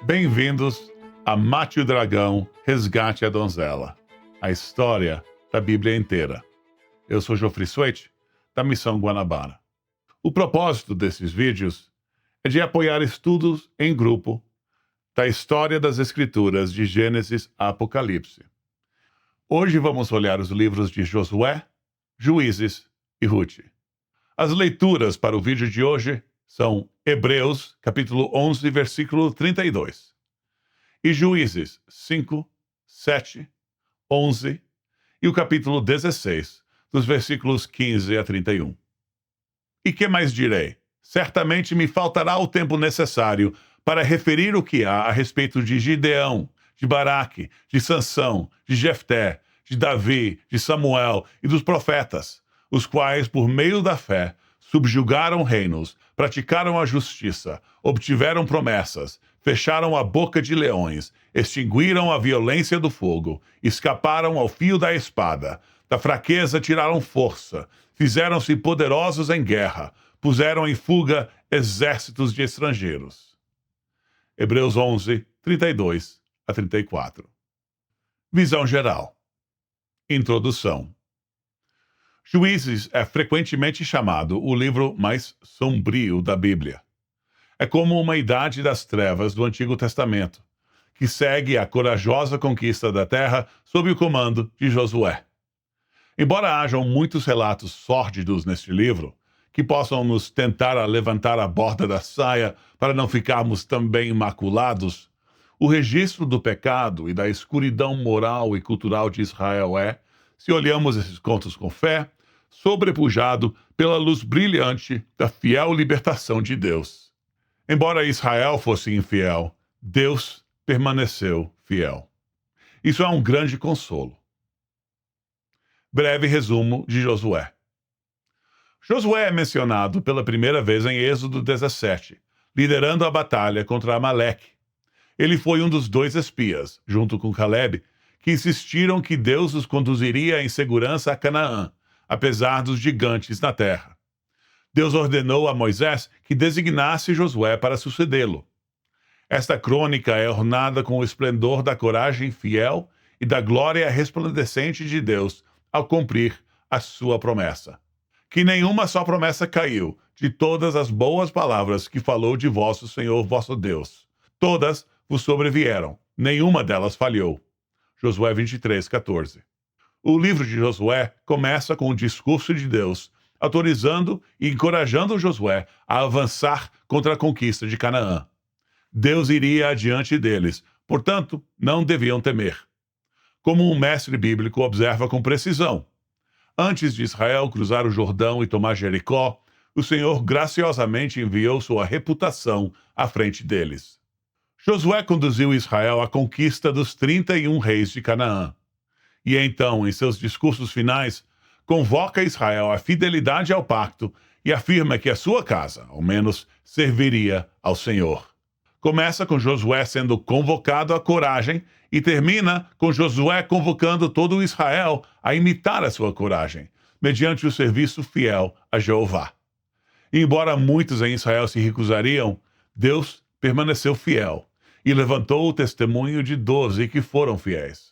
Bem-vindos a Mate o Dragão, Resgate a Donzela, a história da Bíblia inteira. Eu sou Geoffrey Sweat, da Missão Guanabara. O propósito desses vídeos é de apoiar estudos em grupo da história das Escrituras de Gênesis a Apocalipse. Hoje vamos olhar os livros de Josué, Juízes e Ruth. As leituras para o vídeo de hoje são Hebreus, capítulo 11, versículo 32, e Juízes 5, 7, 11 e o capítulo 16, dos versículos 15 a 31. E que mais direi? Certamente me faltará o tempo necessário para referir o que há a respeito de Gideão, de Baraque, de Sansão, de Jefté, de Davi, de Samuel e dos profetas, os quais, por meio da fé, subjugaram reinos, praticaram a justiça, obtiveram promessas, fecharam a boca de leões, extinguiram a violência do fogo, escaparam ao fio da espada, da fraqueza tiraram força, fizeram-se poderosos em guerra, puseram em fuga exércitos de estrangeiros. Hebreus 11, 32 a 34. Visão geral. Introdução. Juízes é frequentemente chamado o livro mais sombrio da Bíblia. É como uma idade das trevas do Antigo Testamento, que segue a corajosa conquista da terra sob o comando de Josué. Embora hajam muitos relatos sórdidos neste livro, que possam nos tentar a levantar a borda da saia para não ficarmos também maculados, o registro do pecado e da escuridão moral e cultural de Israel é, se olhamos esses contos com fé, sobrepujado pela luz brilhante da fiel libertação de Deus. Embora Israel fosse infiel, Deus permaneceu fiel. Isso é um grande consolo. Breve resumo de Josué. Josué é mencionado pela primeira vez em Êxodo 17, liderando a batalha contra Amaleque. Ele foi um dos 2 espias, junto com Caleb, que insistiram que Deus os conduziria em segurança a Canaã, apesar dos gigantes na terra. Deus ordenou a Moisés que designasse Josué para sucedê-lo. Esta crônica é ornada com o esplendor da coragem fiel e da glória resplandecente de Deus ao cumprir a sua promessa. Que nenhuma só promessa caiu de todas as boas palavras que falou de vosso Senhor vosso Deus. Todas vos sobrevieram, nenhuma delas falhou. Josué 23, 14. O livro de Josué começa com o discurso de Deus, autorizando e encorajando Josué a avançar contra a conquista de Canaã. Deus iria adiante deles, portanto, não deviam temer. Como um mestre bíblico observa com precisão, antes de Israel cruzar o Jordão e tomar Jericó, o Senhor graciosamente enviou sua reputação à frente deles. Josué conduziu Israel à conquista dos 31 reis de Canaã. E então, em seus discursos finais, convoca Israel à fidelidade ao pacto e afirma que a sua casa, ao menos, serviria ao Senhor. Começa com Josué sendo convocado à coragem e termina com Josué convocando todo o Israel a imitar a sua coragem, mediante o serviço fiel a Jeová. E embora muitos em Israel se recusariam, Deus permaneceu fiel e levantou o testemunho de 12 que foram fiéis.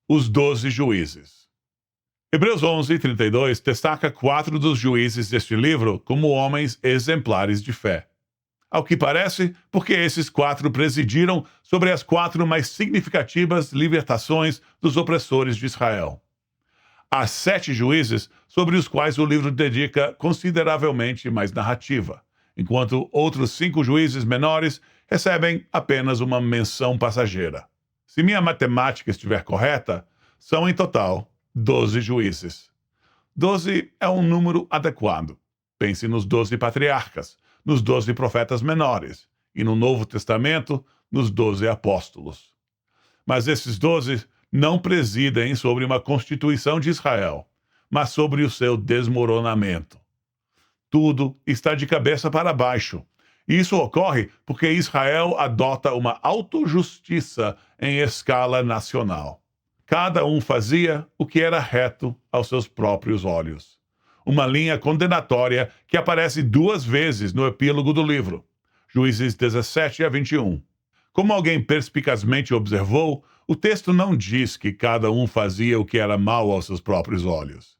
Os 12 juízes. Hebreus 11, 32 destaca 4 dos juízes deste livro como homens exemplares de fé. Ao que parece, porque esses 4 presidiram sobre as 4 mais significativas libertações dos opressores de Israel. Há 7 juízes sobre os quais o livro dedica consideravelmente mais narrativa, enquanto outros 5 juízes menores recebem apenas uma menção passageira. Se minha matemática estiver correta, são em total 12 juízes. 12 é um número adequado. Pense nos 12 patriarcas, nos 12 profetas menores, e no Novo Testamento, nos 12 apóstolos. Mas esses 12 não presidem sobre uma constituição de Israel, mas sobre o seu desmoronamento. Tudo está de cabeça para baixo. E isso ocorre porque Israel adota uma autojustiça em escala nacional. Cada um fazia o que era reto aos seus próprios olhos. Uma linha condenatória que aparece 2 vezes no epílogo do livro, Juízes 17 a 21. Como alguém perspicazmente observou, o texto não diz que cada um fazia o que era mal aos seus próprios olhos.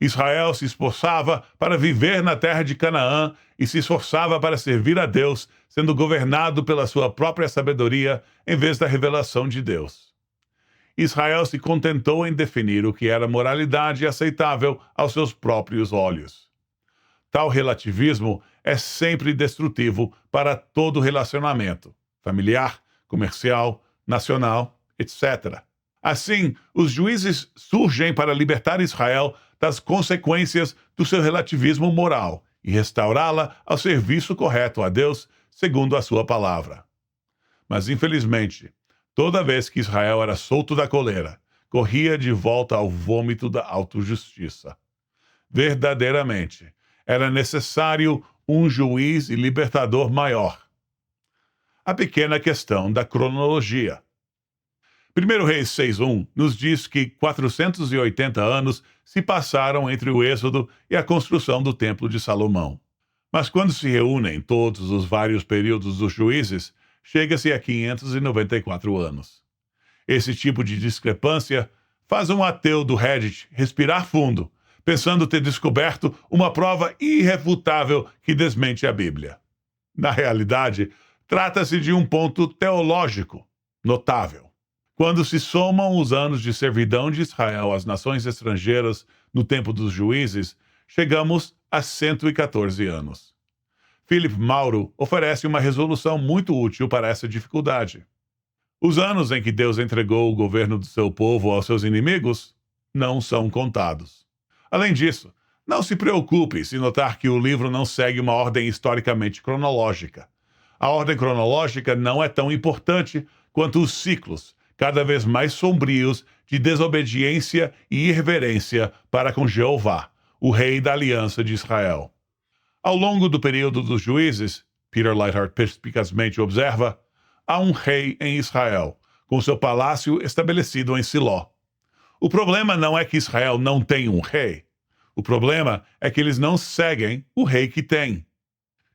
Israel se esforçava para viver na terra de Canaã e se esforçava para servir a Deus, sendo governado pela sua própria sabedoria em vez da revelação de Deus. Israel se contentou em definir o que era moralidade aceitável aos seus próprios olhos. Tal relativismo é sempre destrutivo para todo relacionamento, familiar, comercial, nacional, etc. Assim, os juízes surgem para libertar Israel das consequências do seu relativismo moral e restaurá-la ao serviço correto a Deus, segundo a sua palavra. Mas, infelizmente, toda vez que Israel era solto da coleira, corria de volta ao vômito da autojustiça. Verdadeiramente, era necessário um juiz e libertador maior. A pequena questão da cronologia. 1 Reis 6:1 nos diz que 480 anos se passaram entre o Êxodo e a construção do Templo de Salomão. Mas quando se reúnem todos os vários períodos dos juízes, chega-se a 594 anos. Esse tipo de discrepância faz um ateu do Reddit respirar fundo, pensando ter descoberto uma prova irrefutável que desmente a Bíblia. Na realidade, trata-se de um ponto teológico notável. Quando se somam os anos de servidão de Israel às nações estrangeiras no tempo dos juízes, chegamos a 114 anos. Philip Mauro oferece uma resolução muito útil para essa dificuldade. Os anos em que Deus entregou o governo do seu povo aos seus inimigos não são contados. Além disso, não se preocupe se notar que o livro não segue uma ordem historicamente cronológica. A ordem cronológica não é tão importante quanto os ciclos, cada vez mais sombrios, de desobediência e irreverência para com Jeová, o rei da aliança de Israel. Ao longo do período dos juízes, Peter Leithart perspicazmente observa, há um rei em Israel, com seu palácio estabelecido em Siló. O problema não é que Israel não tem um rei. O problema é que eles não seguem o rei que tem.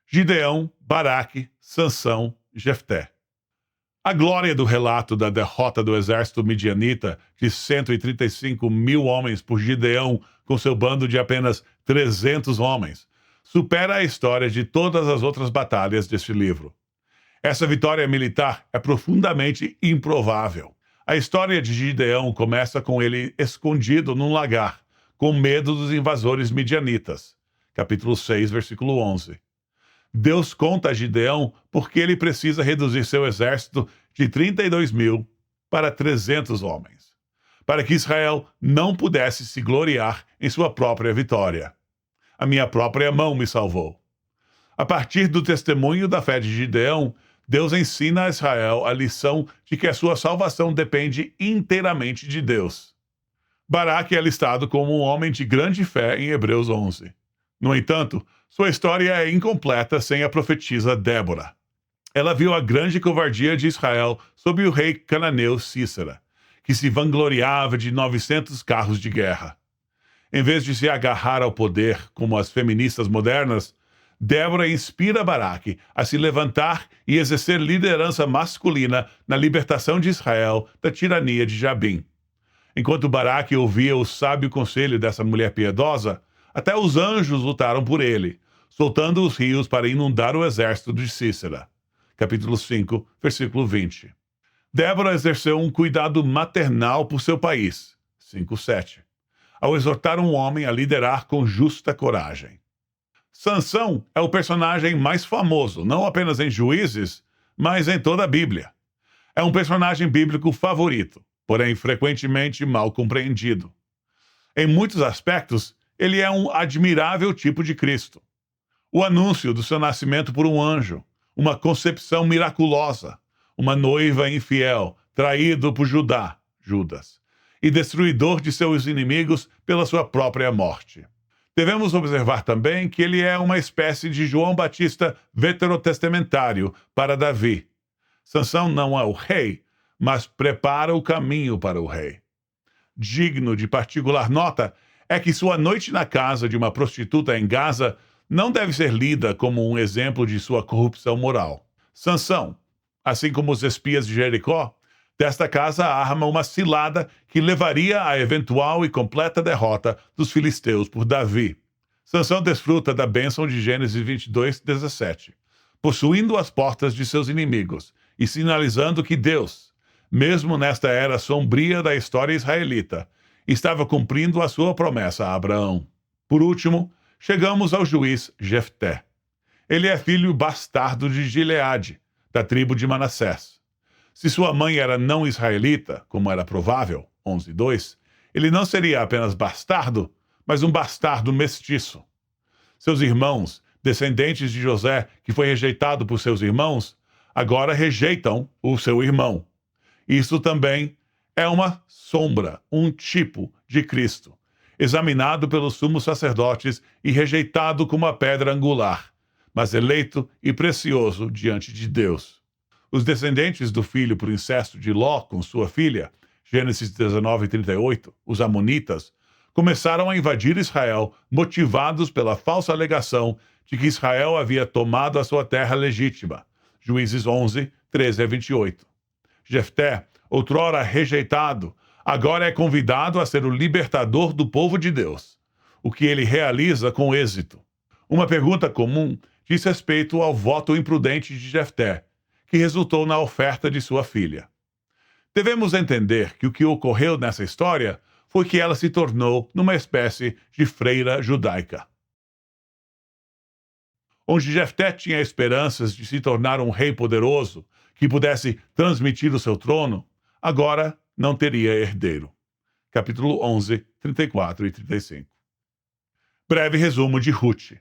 Gideão, Baraque, Sansão, Jefté. A glória do relato da derrota do exército midianita de 135 mil homens por Gideão com seu bando de apenas 300 homens supera a história de todas as outras batalhas deste livro. Essa vitória militar é profundamente improvável. A história de Gideão começa com ele escondido num lagar, com medo dos invasores midianitas. Capítulo 6, versículo 11. Deus conta a Gideão porque ele precisa reduzir seu exército de 32 mil para 300 homens, para que Israel não pudesse se gloriar em sua própria vitória. A minha própria mão me salvou. A partir do testemunho da fé de Gideão, Deus ensina a Israel a lição de que a sua salvação depende inteiramente de Deus. Baraque é listado como um homem de grande fé em Hebreus 11. No entanto, sua história é incompleta sem a profetisa Débora. Ela viu a grande covardia de Israel sob o rei cananeu Císera, que se vangloriava de 900 carros de guerra. Em vez de se agarrar ao poder como as feministas modernas, Débora inspira Baraque a se levantar e exercer liderança masculina na libertação de Israel da tirania de Jabim. Enquanto Baraque ouvia o sábio conselho dessa mulher piedosa, até os anjos lutaram por ele, soltando os rios para inundar o exército de Císera. Capítulo 5, versículo 20. Débora exerceu um cuidado maternal por seu país. 5:7. Ao exortar um homem a liderar com justa coragem. Sansão é o personagem mais famoso, não apenas em Juízes, mas em toda a Bíblia. É um personagem bíblico favorito, porém frequentemente mal compreendido. Em muitos aspectos, ele é um admirável tipo de Cristo. O anúncio do seu nascimento por um anjo, uma concepção miraculosa, uma noiva infiel, traído por Judá, Judas, e destruidor de seus inimigos pela sua própria morte. Devemos observar também que ele é uma espécie de João Batista veterotestamentário para Davi. Sansão não é o rei, mas prepara o caminho para o rei. Digno de particular nota é que sua noite na casa de uma prostituta em Gaza não deve ser lida como um exemplo de sua corrupção moral. Sansão, Assim como os espias de Jericó, desta casa arma uma cilada que levaria à eventual e completa derrota dos filisteus por Davi. Sansão desfruta da bênção de Gênesis 22:17, possuindo as portas de seus inimigos e sinalizando que Deus, mesmo nesta era sombria da história israelita, estava cumprindo a sua promessa a Abraão. Por último, chegamos ao juiz Jefté. Ele é filho bastardo de Gileade, da tribo de Manassés. Se sua mãe era não israelita, como era provável, 11:2, ele não seria apenas bastardo, mas um bastardo mestiço. Seus irmãos, descendentes de José, que foi rejeitado por seus irmãos, agora rejeitam o seu irmão. Isso também é uma sombra, um tipo de Cristo, examinado pelos sumos sacerdotes e rejeitado como a pedra angular, mas eleito e precioso diante de Deus. Os descendentes do filho por incesto de Ló com sua filha, Gênesis 19:38, os amonitas, começaram a invadir Israel, motivados pela falsa alegação de que Israel havia tomado a sua terra legítima. Juízes 11:13-28. Jefté, outrora rejeitado, agora é convidado a ser o libertador do povo de Deus, o que ele realiza com êxito. Uma pergunta comum diz respeito ao voto imprudente de Jefté, que resultou na oferta de sua filha. Devemos entender que o que ocorreu nessa história foi que ela se tornou numa espécie de freira judaica. Onde Jefté tinha esperanças de se tornar um rei poderoso que pudesse transmitir o seu trono, agora não teria herdeiro. Capítulo 11, 34 e 35. Breve resumo de Ruth.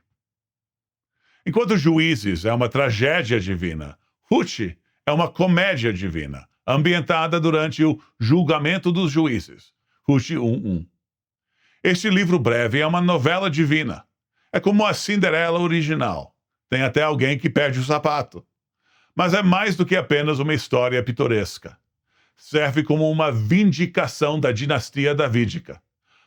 Enquanto Juízes é uma tragédia divina, Ruth é uma comédia divina, ambientada durante o julgamento dos juízes. Ruth 1:1. Este livro breve é uma novela divina. É como a Cinderela original. Tem até alguém que perde o sapato. Mas é mais do que apenas uma história pitoresca. Serve como uma vindicação da dinastia davídica.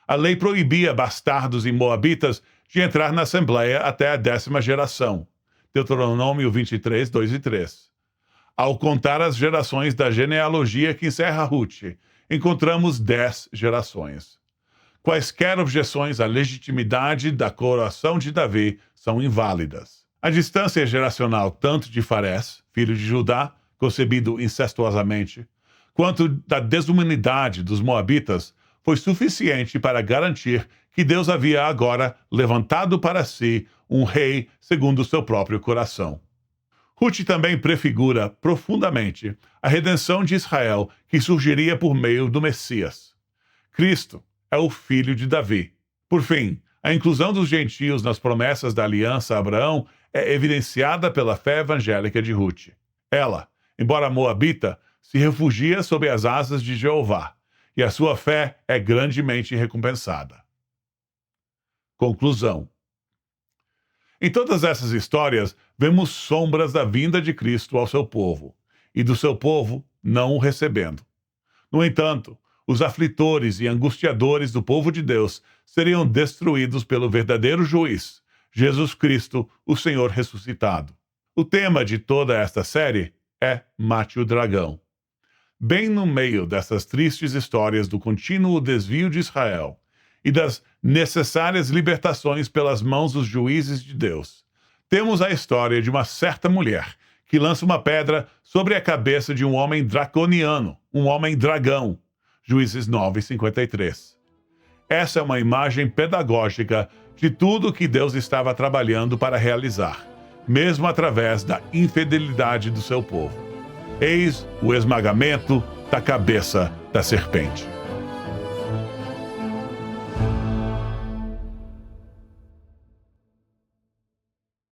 A lei proibia bastardos e moabitas de entrar na Assembleia até a 10ª geração. Deuteronômio 23, 2 e 3. Ao contar as gerações da genealogia que encerra Ruth, encontramos 10 gerações. Quaisquer objeções à legitimidade da coroação de Davi são inválidas. A distância geracional tanto de Farés, filho de Judá, concebido incestuosamente, quanto da desumanidade dos moabitas foi suficiente para garantir que Deus havia agora levantado para si um rei segundo o seu próprio coração. Ruth também prefigura profundamente a redenção de Israel que surgiria por meio do Messias. Cristo é o filho de Davi. Por fim, a inclusão dos gentios nas promessas da aliança a Abraão é evidenciada pela fé evangélica de Ruth. Ela, embora moabita, se refugia sob as asas de Jeová, e a sua fé é grandemente recompensada. Conclusão. Em todas essas histórias, vemos sombras da vinda de Cristo ao seu povo, e do seu povo não o recebendo. No entanto, os aflitores e angustiadores do povo de Deus seriam destruídos pelo verdadeiro juiz, Jesus Cristo, o Senhor ressuscitado. O tema de toda esta série é Mate o Dragão. Bem no meio dessas tristes histórias do contínuo desvio de Israel e das necessárias libertações pelas mãos dos juízes de Deus, temos a história de uma certa mulher que lança uma pedra sobre a cabeça de um homem draconiano, um homem dragão. Juízes 9:53. Essa é uma imagem pedagógica de tudo que Deus estava trabalhando para realizar, mesmo através da infidelidade do seu povo. Eis o esmagamento da cabeça da serpente.